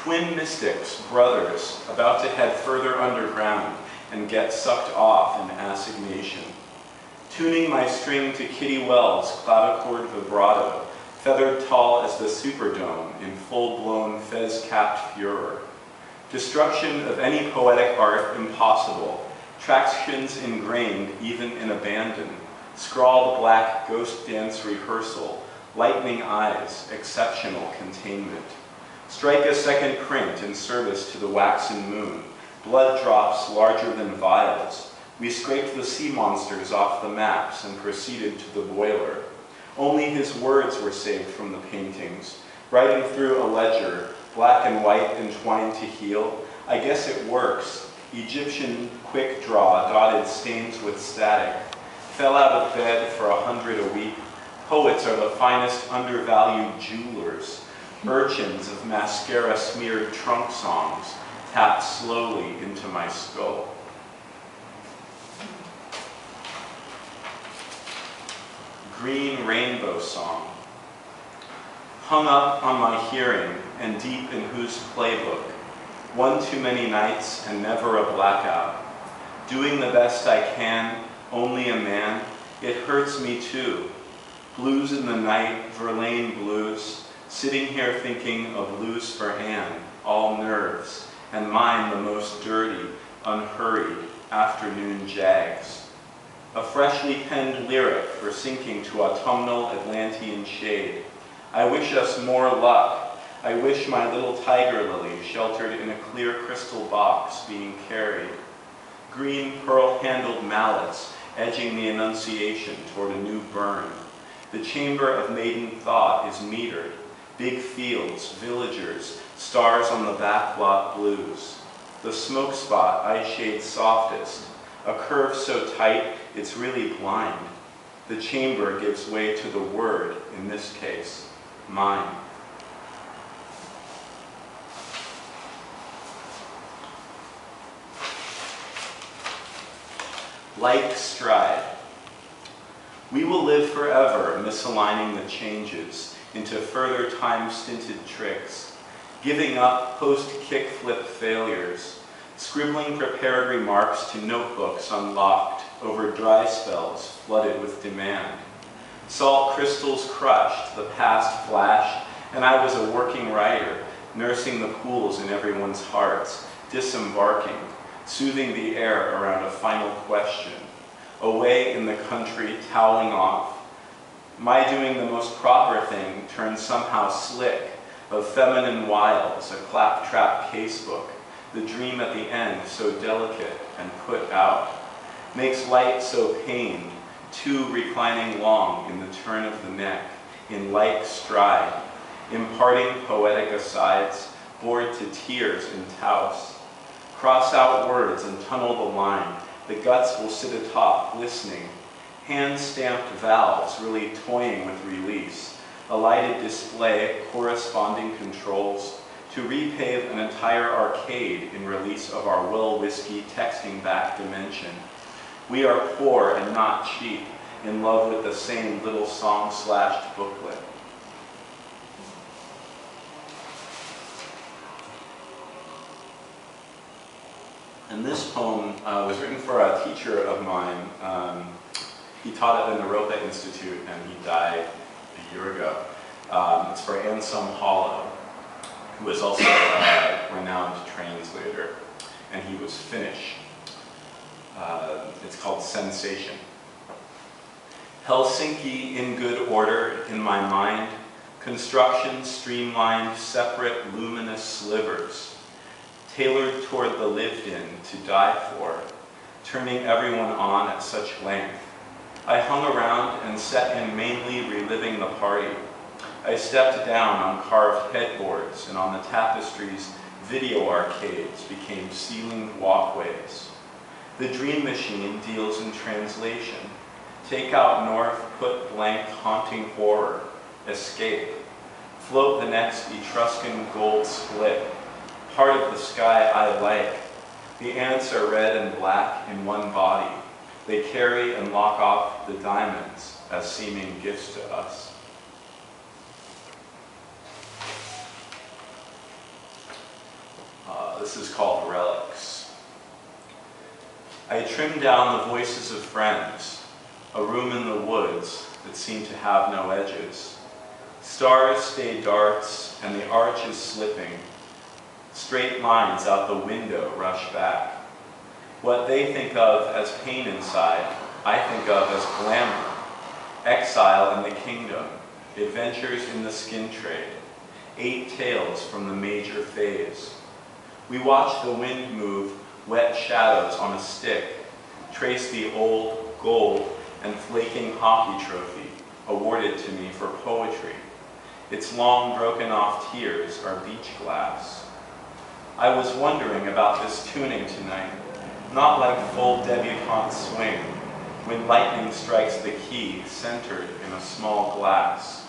Twin mystics, brothers, about to head further underground and get sucked off in assignation. Tuning my string to Kitty Wells' clavichord vibrato, feathered tall as the Superdome in full-blown fez-capped furor. Destruction of any poetic art impossible, tractions ingrained even in abandon, scrawled black ghost dance rehearsal, lightning eyes, exceptional containment. Strike a second print in service to the waxen moon, blood drops larger than vials. We scraped the sea monsters off the maps and proceeded to the boiler. Only his words were saved from the paintings. Writing through a ledger, black and white entwined to heal. I guess it works. Egyptian quick draw dotted stains with static. Fell out of bed for 100 a week. Poets are the finest undervalued jewelers. Urchins of mascara-smeared trunk songs tapped slowly into my skull. Green Rainbow Song. Hung up on my hearing and deep in whose playbook. One too many nights and never a blackout. Doing the best I can, only a man. It hurts me too. Blues in the night, Verlaine blues. Sitting here thinking of blues for Anne, all nerves. And mine the most dirty, unhurried, afternoon jags. A freshly penned lyric for sinking to autumnal Atlantean shade. I wish us more luck. I wish my little tiger lily sheltered in a clear crystal box being carried. Green pearl-handled mallets edging the Annunciation toward a new burn. The chamber of maiden thought is metered. Big fields, villagers, stars on the backlot blues. The smoke spot I shade softest. A curve so tight, it's really blind. The chamber gives way to the word, in this case, mine. Like stride. We will live forever misaligning the changes into further time-stinted tricks, giving up post-kickflip failures, scribbling prepared remarks to notebooks unlocked over dry spells flooded with demand. Salt crystals crushed, the past flashed, and I was a working writer, nursing the pools in everyone's hearts, disembarking, soothing the air around a final question. Away in the country, toweling off. My doing the most proper thing turned somehow slick, of feminine wiles, a claptrap casebook, the dream at the end so delicate and put out, makes light so pained, two reclining long in the turn of the neck, in like stride, imparting poetic asides, bored to tears in Taos. Cross out words and tunnel the line, the guts will sit atop, listening, hand-stamped valves really toying with release, a lighted display, corresponding controls, to repave an entire arcade in release of our Will Whiskey texting back dimension. We are poor and not cheap, in love with the same little song-slashed booklet. And this poem was written for a teacher of mine. He taught at the Naropa Institute and he died a year ago. It's for Anselm Hollow, who was also a renowned translator, and he was Finnish. It's called Sensation. Helsinki in good order in my mind, construction streamlined, separate, luminous slivers, tailored toward the lived-in to die for, turning everyone on at such length. I hung around and set in mainly reliving the party. I stepped down on carved headboards, and on the tapestries, video arcades became ceilinged walkways. The dream machine deals in translation. Take out north, put blank, haunting horror. Escape. Float the next Etruscan gold split. Part of the sky I like. The ants are red and black in one body. They carry and lock off the diamonds as seeming gifts to us. This is called Relics. I trimmed down the voices of friends, a room in the woods that seemed to have no edges. Stars stayed darts, and the arch is slipping. Straight lines out the window rush back. What they think of as pain inside, I think of as glamour. Exile in the kingdom, adventures in the skin trade, 8 tales from the major phase. We watch the wind move wet shadows on a stick, trace the old gold and flaking hockey trophy awarded to me for poetry. Its long broken off tears are beach glass. I was wondering about this tuning tonight, not like full debutante swing, when lightning strikes the key centered in a small glass,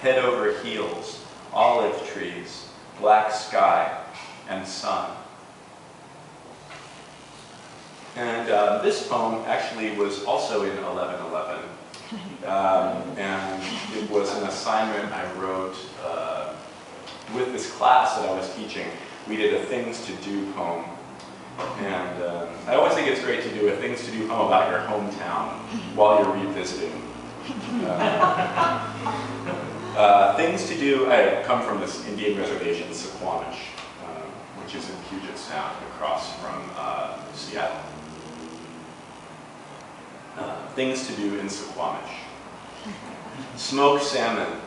head over heels, olive trees, black sky, and sun. And this poem actually was also in 1111. And it was an assignment I wrote with this class that I was teaching. We did a Things to Do poem. And I always think it's great to do a Things to Do poem about your hometown while you're revisiting. Things to do, I come from this Indian reservation, Suquamish, which is in Puget Sound across from Seattle. Things to do in Suquamish. Smoke salmon,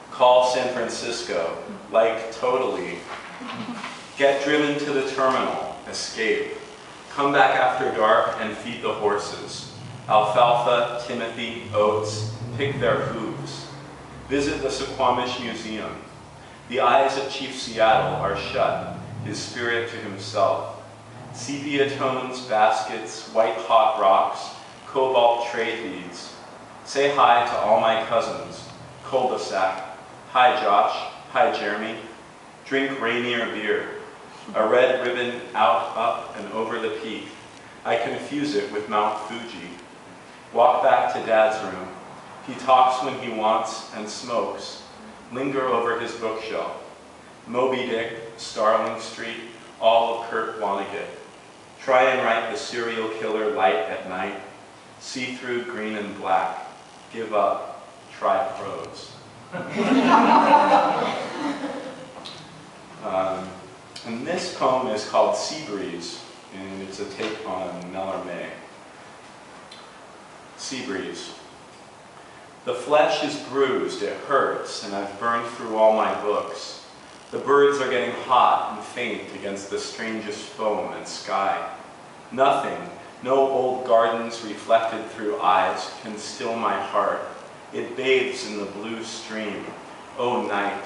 call San Francisco, like totally. Get driven to the terminal, escape. Come back after dark and feed the horses. Alfalfa, timothy, oats, pick their hooves. Visit the Suquamish Museum. The eyes of Chief Seattle are shut, his spirit to himself. Sepia tones, baskets, white hot rocks, cobalt trade beads. Say hi to all my cousins. Cul-de-sac. Hi Josh. Hi Jeremy. Drink Rainier beer. A red ribbon out, up, and over the peak. I confuse it with Mount Fuji. Walk back to Dad's room. He talks when he wants and smokes. Linger over his bookshelf. Moby Dick, Starling Street, all of Kurt Vonnegut. Try and write the serial killer light at night. See through green and black. Give up. Try prose. And this poem is called Sea Breeze, and it's a take on Mallarmé. Sea Breeze. The flesh is bruised, it hurts, and I've burned through all my books. The birds are getting hot and faint against the strangest foam and sky. Nothing, no old gardens reflected through eyes can still my heart. It bathes in the blue stream. O night,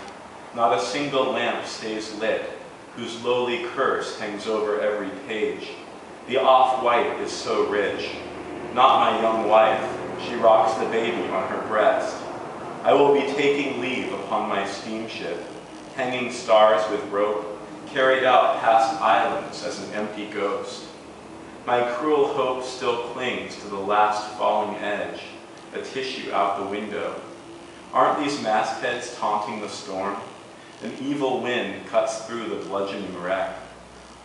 not a single lamp stays lit, whose lowly curse hangs over every page. The off-white is so rich. Not my young wife, she rocks the baby on her breast. I will be taking leave upon my steamship, hanging stars with rope, carried out past islands as an empty ghost. My cruel hope still clings to the last falling edge, a tissue out the window. Aren't these mastheads taunting the storm? An evil wind cuts through the bludgeoning wreck.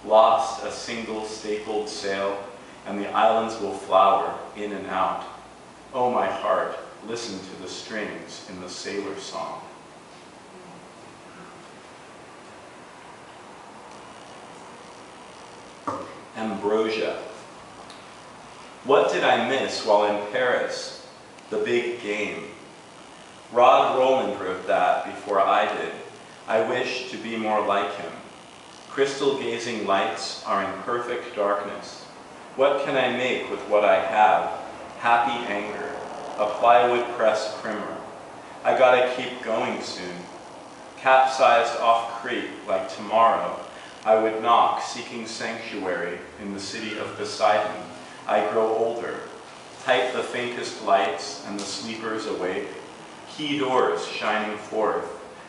Lost a single stapled sail, and the islands will flower in and out. Oh, my heart, listen to the strings in the sailor song. Ambrosia. What did I miss while in Paris? The big game. Rod Roland wrote that before I did. I wish to be more like him. Crystal-gazing lights are in perfect darkness. What can I make with what I have? Happy anger, a plywood press primer. I gotta keep going soon. Capsized off creek like tomorrow, I would knock seeking sanctuary in the city of Poseidon. I grow older. Type the faintest lights and the sleepers awake. Key doors shining forth.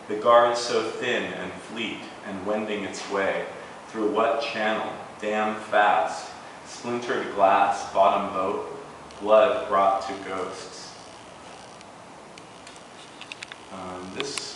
The guard so thin and fleet and wending its way through what channel, damn fast, splintered glass, bottom boat, blood brought to ghosts. This